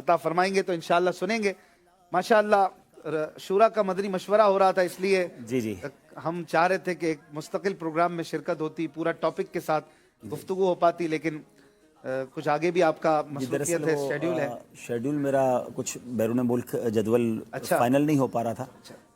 عطا فرمائیں گے تو انشاءاللہ سنیں گے. ماشاءاللہ شورا کا مدنی مشورہ ہو رہا تھا، اس لیے جی ہم چاہ رہے تھے کہ ایک مستقل پروگرام میں شرکت ہوتی، پورا ٹاپک کے ساتھ گفتگو ہو پاتی، لیکن کچھ آگے بھی آپ کا مصروفیت ہے، شیڈیول ہے. شیڈیول میرا کچھ بیرون ملک جدول فائنل نہیں ہو پا رہا تھا،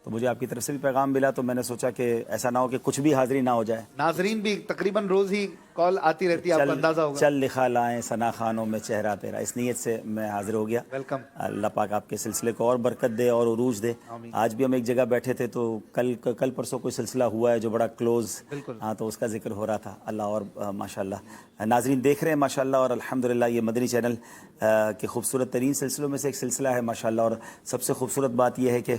تو مجھے آپ کی طرف سے بھی پیغام ملا، تو میں نے سوچا کہ ایسا نہ ہو کہ کچھ بھی حاضری نہ ہو جائے. ناظرین بھی تقریباً روز ہی کال آتی رہتی ہے، آپ کو اندازہ ہوگا. چل لکھا لائیں ثنا خانوں میں چہرہ تیرا، اس نیت سے میں حاضر ہو گیا. ویلکم. اللہ پاک آپ کے سلسلے کو اور برکت دے اور عروج دے. آج بھی ہم ایک جگہ بیٹھے تھے تو کل پرسوں کوئی سلسلہ ہوا ہے جو بڑا کلوز، ہاں، تو اس کا ذکر ہو رہا تھا. اللہ اور ماشاءاللہ ناظرین دیکھ رہے ہیں ماشاءاللہ، اور الحمدللہ یہ مدنی چینل کے خوبصورت ترین سلسلوں میں سے ایک سلسلہ ہے ماشاءاللہ. اور سب سے خوبصورت بات یہ ہے کہ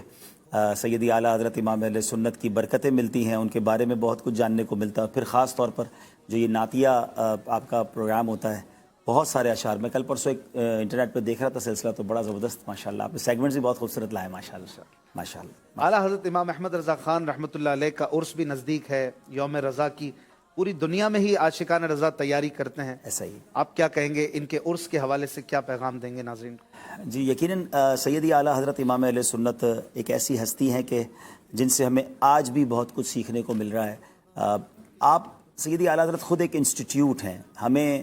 سیدی اعلیٰ حضرت امام اہل سنت کی برکتیں ملتی ہیں، ان کے بارے میں بہت کچھ جاننے کو ملتا ہے. پھر خاص طور پر جو یہ نعتیہ آپ کا پروگرام ہوتا ہے، بہت سارے اشعار، میں کل پرسوں ایک انٹرنیٹ پہ دیکھ رہا تھا سلسلہ، تو بڑا زبردست ماشاءاللہ. آپ نے سیگمنٹس بھی بہت خوبصورت لائے ماشاءاللہ ماشاءاللہ. اعلیٰ حضرت امام احمد رضا خان رحمۃ اللہ علیہ کا عرس بھی نزدیک ہے، یوم رضا کی پوری دنیا میں ہی عاشقان رضا تیاری کرتے ہیں. ایسا ہی آپ کیا کہیں گے ان کے عرس کے حوالے سے، کیا پیغام دیں گے ناظرین کو؟ جی یقیناً سیدی اعلیٰ حضرت امام اہل سنت ایک ایسی ہستی ہیں کہ جن سے ہمیں آج بھی بہت کچھ سیکھنے کو مل رہا ہے. آپ سیدی اعلیٰ حضرت خود ایک انسٹیٹیوٹ ہیں، ہمیں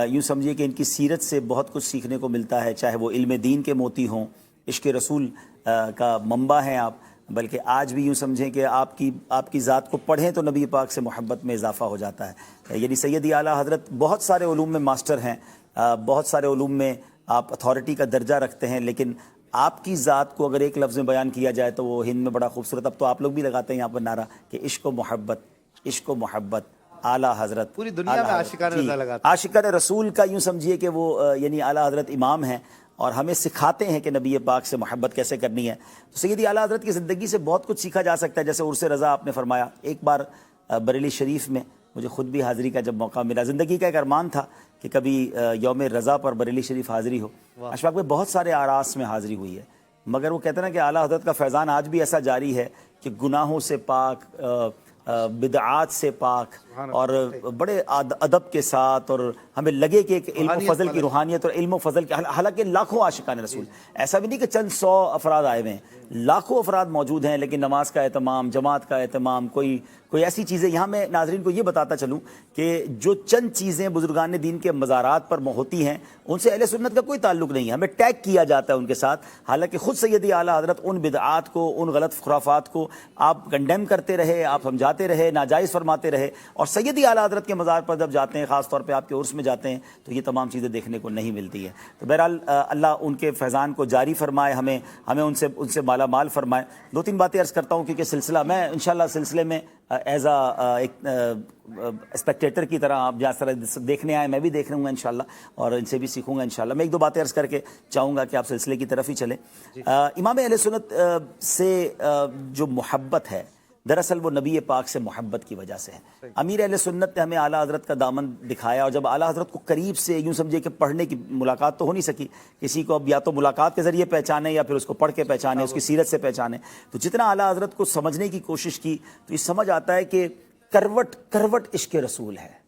یوں سمجھیے کہ ان کی سیرت سے بہت کچھ سیکھنے کو ملتا ہے، چاہے وہ علم دین کے موتی ہوں، عشق رسول کا منبع ہیں آپ، بلکہ آج بھی یوں سمجھیں کہ آپ کی ذات کو پڑھیں تو نبی پاک سے محبت میں اضافہ ہو جاتا ہے. یعنی سیدی اعلیٰ حضرت بہت سارے علوم میں ماسٹر ہیں، بہت سارے علوم میں آپ اتھارٹی کا درجہ رکھتے ہیں، لیکن آپ کی ذات کو اگر ایک لفظ میں بیان کیا جائے تو وہ ہند میں بڑا خوبصورت، اب تو آپ لوگ بھی لگاتے ہیں یہاں پر نعرہ کہ عشق و محبت اعلیٰ حضرت، پوری دنیا میں عاشقان رضا لگاتے ہیں. عاشقان رسول کا یوں سمجھیے کہ وہ یعنی اعلیٰ حضرت امام ہیں اور ہمیں سکھاتے ہیں کہ نبی پاک سے محبت کیسے کرنی ہے. تو سیدی اعلیٰ حضرت کی زندگی سے بہت کچھ سیکھا جا سکتا ہے. جیسے عرس رضا آپ نے فرمایا، ایک بار بریلی شریف میں مجھے خود بھی حاضری کا جب موقع ملا، زندگی کا ایک ارمان تھا کہ کبھی یوم رضا پر بریلی شریف حاضری ہو. اشفاق میں بہت سارے آراس میں حاضری ہوئی ہے، مگر وہ کہتے ہیں نا کہ اعلیٰ حضرت کا فیضان آج بھی ایسا جاری ہے کہ گناہوں سے پاک، بدعات سے پاک، اور بڑے ادب کے ساتھ، اور ہمیں لگے کہ ایک علم و فضل کی روحانیت اور علم و فضل کی، حالانکہ لاکھوں عاشقان رسول، ایسا بھی نہیں کہ چند 100 افراد آئے ہوئے ہیں، لاکھوں افراد موجود ہیں، لیکن نماز کا اہتمام، جماعت کا اہتمام، کوئی ایسی چیزیں. یہاں میں ناظرین کو یہ بتاتا چلوں کہ جو چند چیزیں بزرگان دین کے مزارات پر ہوتی ہیں ان سے اہل سنت کا کوئی تعلق نہیں ہے، ہمیں ٹیگ کیا جاتا ہے ان کے ساتھ. حالانکہ خود سیدی اعلیٰ حضرت ان بدعات کو، ان غلط خرافات کو آپ کنڈیم کرتے رہے، آپ سمجھاتے رہے، ناجائز فرماتے رہے. اور سیدی اعلیٰ حضرت کے مزار پر جب جاتے ہیں، خاص طور پہ آپ کے عرس میں جاتے ہیں، تو یہ تمام چیزیں دیکھنے کو نہیں ملتی ہیں. تو بہرحال اللہ ان کے فیضان کو جاری فرمائے، ہمیں ان سے مالا مال فرمائے. 2-3 باتیں عرض کرتا ہوں کیونکہ سلسلہ میں انشاءاللہ سلسلے میں ایز ایک اسپیکٹیٹر کی طرح آپ جس طرح دیکھنے آئے، میں بھی دیکھ رہوں گا انشاءاللہ، اور ان سے بھی سیکھوں گا انشاءاللہ. میں 1-2 باتیں عرض کر کے چاہوں گا کہ آپ سلسلے کی طرف ہی چلیں. امام اہل سنت سے جو محبت ہے، دراصل وہ نبی پاک سے محبت کی وجہ سے ہے. امیر اہل سنت نے ہمیں اعلیٰ حضرت کا دامن دکھایا، اور جب اعلیٰ حضرت کو قریب سے یوں سمجھے کہ پڑھنے کی ملاقات تو ہو نہیں سکی، کسی کو اب یا تو ملاقات کے ذریعے پہچانے یا پھر اس کو پڑھ کے پہچانے، اس کی سیرت سے پہچانے، تو جتنا اعلیٰ حضرت کو سمجھنے کی کوشش کی تو یہ سمجھ آتا ہے کہ کروٹ عشق رسول ہے.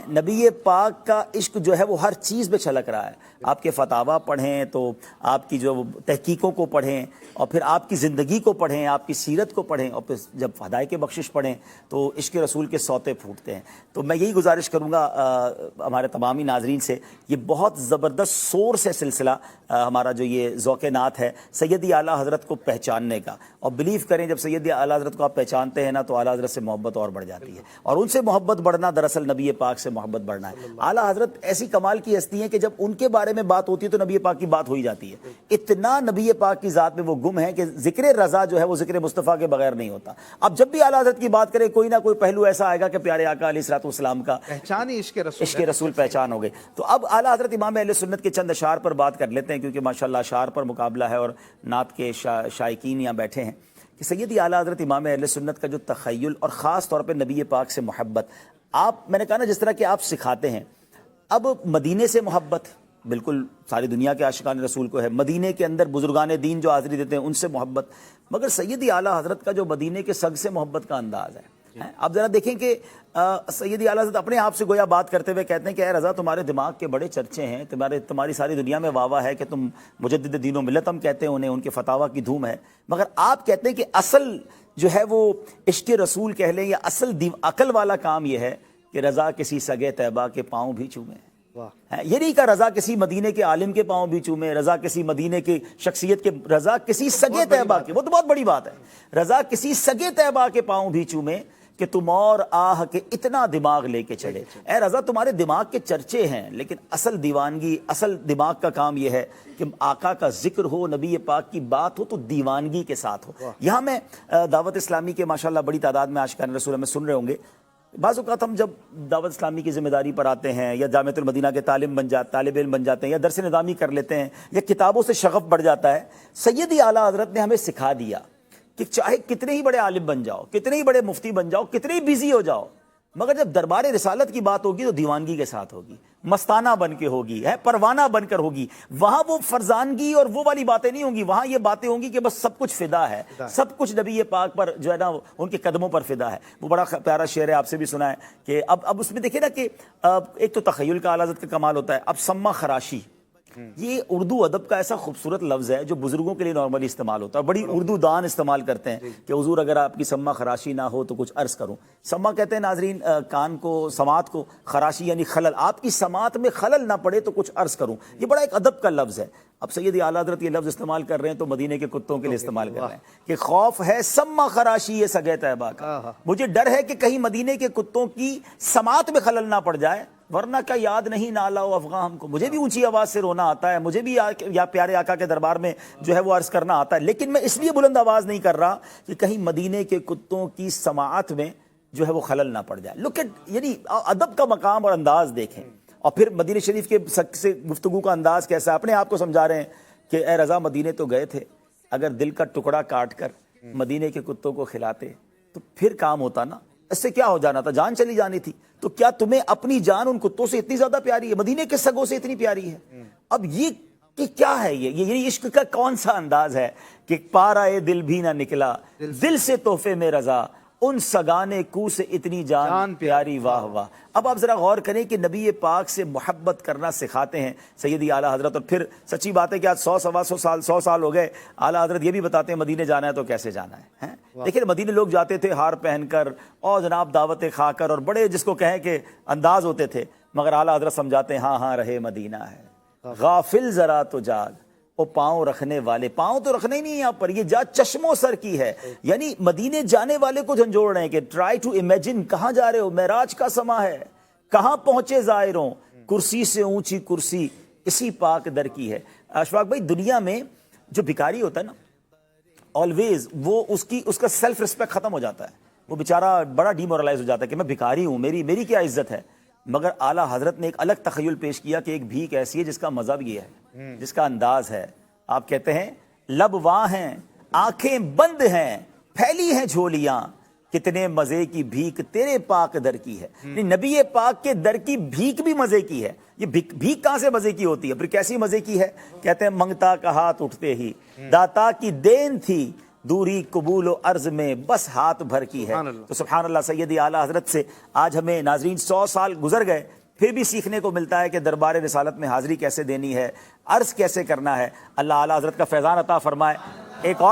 نبی پاک کا عشق جو ہے وہ ہر چیز پہ چھلک رہا ہے. آپ کے فتاوا پڑھیں تو آپ کی جو تحقیقوں کو پڑھیں، اور پھر آپ کی زندگی کو پڑھیں، آپ کی سیرت کو پڑھیں، اور پھر جب ہدایت بخشش پڑھیں تو عشق رسول کے سوتے پھوٹتے ہیں. تو میں یہی گزارش کروں گا ہمارے تمامی ناظرین سے، یہ بہت زبردست سورس ہے سلسلہ ہمارا جو یہ ذوق نعت ہے سیدی اعلیٰ حضرت کو پہچاننے کا. اور بلیو کریں جب سیدی اعلیٰ حضرت کو آپ پہچانتے ہیں نا تو اعلیٰ حضرت سے محبت اور بڑھ جاتی ہے، اور ان سے محبت بڑھنا دراصل نبی پاک سے محبت بڑھنا ہے. اعلیٰ حضرت ایسی کمال کی ہستی ہیں کہ جب ان کے بارے میں بات ہوتی ہے تو نبی پاک کی بات ہو ہی جاتی ہے. اتنا نبی پاک کی ذات میں وہ گم ہے کہ ذکر رضا جو ہے وہ ذکر مصطفیٰ کے بغیر نہیں ہوتا. اب جب بھی اعلیٰ حضرت کی بات کرے کوئی نہ کوئی پہلو ایسا آئے گا کہ پیارے آقا علیہ الصلوۃ والسلام کا پہچان ہی عشق رسول پہچان ہو گئی. تو اب اعلیٰ حضرت امام اہل سنت کے چند اشعار پر بات کر لیتے ہیں، کیونکہ ماشاءاللہ اشعار پر مقابلہ ہے اور نعت کے شائقین یہاں بیٹھے ہیں. کہ سیدی اعلیٰ حضرت امام اہل سنت کا جو تخیل اور خاص طور پہ نبی پاک سے محبت، آپ میں نے کہا نا جس طرح کہ آپ سکھاتے ہیں، اب مدینے سے محبت بالکل ساری دنیا کے عاشقان رسول کو ہے، مدینے کے اندر بزرگان دین جو حاضری دیتے ہیں ان سے محبت، مگر سیدی اعلیٰ حضرت کا جو مدینے کے سگ سے محبت کا انداز ہے، آپ ذرا دیکھیں کہ سیدی اعلیٰ حضرت اپنے آپ سے گویا بات کرتے ہوئے کہتے ہیں کہ اے رضا تمہارے دماغ کے بڑے چرچے ہیں، تمہاری ساری دنیا میں واہ واہ ہے کہ تم مجدد دین و ملت ہم کہتے ہیں انہیں، ان کے فتاویٰ کی دھوم ہے، مگر آپ کہتے ہیں کہ اصل جو ہے وہ عشق رسول کہہ لیں یا اصل عقل والا کام یہ ہے کہ رضا کسی سگے طیبہ کے پاؤں بھی چومے۔ یہ نہیں کہ رضا کسی مدینے کے عالم کے پاؤں بھی چومے، رضا کسی مدینے کی شخصیت کے، رضا کسی سگے طیبہ کے، وہ تو بہت بڑی بات ہے، رضا کسی سگے طیبہ کے پاؤں بھی چومے کہ تم اور آہ کے اتنا دماغ لے کے چلے۔ اے رضا تمہارے دماغ کے چرچے ہیں، لیکن اصل دیوانگی، اصل دماغ کا کام یہ ہے کہ آقا کا ذکر ہو، نبی پاک کی بات ہو تو دیوانگی کے ساتھ ہو۔ یہاں میں دعوت اسلامی کے ماشاءاللہ بڑی تعداد میں عاشقان رسول میں سن رہے ہوں گے، بعض اوقات ہم جب دعوت اسلامی کی ذمہ داری پر آتے ہیں یا جامعۃ المدینہ کے طالب علم بن جاتے ہیں یا درس نظامی کر لیتے ہیں یا کتابوں سے شغف بڑھ جاتا ہے، سیدی اعلیٰ حضرت نے ہمیں سکھا دیا کہ چاہے کتنے ہی بڑے عالم بن جاؤ، کتنے ہی بڑے مفتی بن جاؤ، کتنے ہی بزی ہو جاؤ، مگر جب دربار رسالت کی بات ہوگی تو دیوانگی کے ساتھ ہوگی، مستانہ بن کے ہوگی، ہے پروانہ بن کر ہوگی۔ وہاں وہ فرزانگی اور وہ والی باتیں نہیں ہوں گی، وہاں یہ باتیں ہوں گی کہ بس سب کچھ فدا ہے، سب کچھ نبی پاک پر جو ہے نا ان کے قدموں پر فدا ہے۔ وہ بڑا پیارا شعر ہے، آپ سے بھی سنا ہے کہ اب اس میں دیکھیں نا کہ ایک تو تخیل کا اعلیٰ حضرت کا کمال ہوتا ہے۔ اب سما خراشی یہ اردو ادب کا ایسا خوبصورت لفظ ہے جو بزرگوں کے لیے نارملی استعمال ہوتا ہے، بڑی اردو دان استعمال کرتے ہیں کہ حضور اگر آپ کی سما خراشی نہ ہو تو کچھ عرض کروں۔ سما کہتے ہیں ناظرین کان کو، سماعت کو، خراشی یعنی خلل، آپ کی سماعت میں خلل نہ پڑے تو کچھ عرض کروں، یہ بڑا ایک ادب کا لفظ ہے۔ اب سیدی اعلیٰ حضرت یہ لفظ استعمال کر رہے ہیں تو مدینے کے کتوں کے لیے استعمال کر رہے ہیں کہ خوف ہے سما خراشی یہ سگے طیبہ کا، مجھے ڈر ہے کہ کہیں مدینے کے کتوں کی سماعت میں خلل نہ پڑ جائے، ورنہ کیا یاد نہیں نالا و افغاں ہم کو، مجھے بھی اونچی آواز سے رونا آتا ہے، مجھے بھی یا پیارے آقا کے دربار میں جو ہے وہ عرض کرنا آتا ہے، لیکن میں اس لیے بلند آواز نہیں کر رہا کہ کہیں مدینے کے کتوں کی سماعت میں جو ہے وہ خلل نہ پڑ جائے۔ لک ایٹ، یعنی ادب کا مقام اور انداز دیکھیں، اور پھر مدینہ شریف کے سے گفتگو کا انداز کیسا ہے، اپنے آپ کو سمجھا رہے ہیں کہ اے رضا مدینے تو گئے تھے، اگر دل کا ٹکڑا کاٹ کر مدینے کے کتوں کو کھلاتے تو پھر کام ہوتا نا، اس سے کیا ہو جانا تھا، جان چلی جانی تھی، تو کیا تمہیں اپنی جان ان کتوں سے اتنی زیادہ پیاری ہے، مدینے کے سگوں سے اتنی پیاری ہے؟ اب یہ کہ کیا ہے یہ عشق کا کون سا انداز ہے کہ پارائے دل بھی نہ نکلا دل سے تحفے میں رضا، ان سگانے کو سے اتنی جان پیاری واہ واہ۔ اب آپ ذرا غور کریں کہ نبی پاک سے محبت کرنا سکھاتے ہیں سیدی اعلیٰ حضرت، اور پھر سچی بات ہے کہ آج 100 سال ہو گئے، اعلیٰ حضرت یہ بھی بتاتے ہیں مدینے جانا ہے تو کیسے جانا ہے۔ دیکھیں مدینے لوگ جاتے تھے ہار پہن کر اور جناب دعوتیں کھا کر اور بڑے جس کو کہیں کہ انداز ہوتے تھے، مگر اعلیٰ حضرت سمجھاتے ہیں ہاں ہاں رہے مدینہ ہے، غافل ذرا تو جاگ، وہ پاؤں رکھنے والے، پاؤں تو رکھنے ہی نہیں یہاں پر، یہ جا چشموں سر کی ہے، یعنی مدینے جانے والے کو جھنجھوڑ رہے ہیں کہ ٹرائی ٹو امیجن، کہاں جا رہے ہو، معراج کا سما ہے، کہاں پہنچے زائروں، کرسی سے اونچی کرسی اسی پاک در کی ہے۔ اشفاق بھائی دنیا میں جو بھکاری ہوتا ہے نا، آلویز وہ اس کا سیلف ریسپیکٹ ختم ہو جاتا ہے، وہ بیچارہ بڑا ڈی مورلائز ہو جاتا ہے کہ میں بھکاری ہوں، میری کیا عزت ہے۔ مگر اعلیٰ حضرت نے ایک الگ تخیل پیش کیا کہ ایک بھیک ایسی ہے جس کا مذہب یہ ہے، جس کا انداز ہے۔ آپ کہتے ہیں لب واں ہیں آنکھیں بند ہیں پھیلی ہیں جھولیاں، کتنے مزے کی بھیک تیرے پاک در کی ہے۔ نبی پاک کے در کی بھیک بھی مزے کی ہے۔ یہ بھیک کہاں سے مزے کی ہوتی ہے، پھر کیسی مزے کی ہے؟ کہتے ہیں منگتا کا ہاتھ اٹھتے ہی داتا کی دین تھی، دوری قبول و عرض میں بس ہاتھ بھر کی ہے۔ تو سبحان اللہ، سیدی اعلیٰ حضرت سے آج ہمیں ناظرین 100 سال گزر گئے، پھر بھی سیکھنے کو ملتا ہے کہ دربار رسالت میں حاضری کیسے دینی ہے، عرض کیسے کرنا ہے۔ اللہ اعلیٰ حضرت کا فیضان عطا فرمائے۔ ایک اور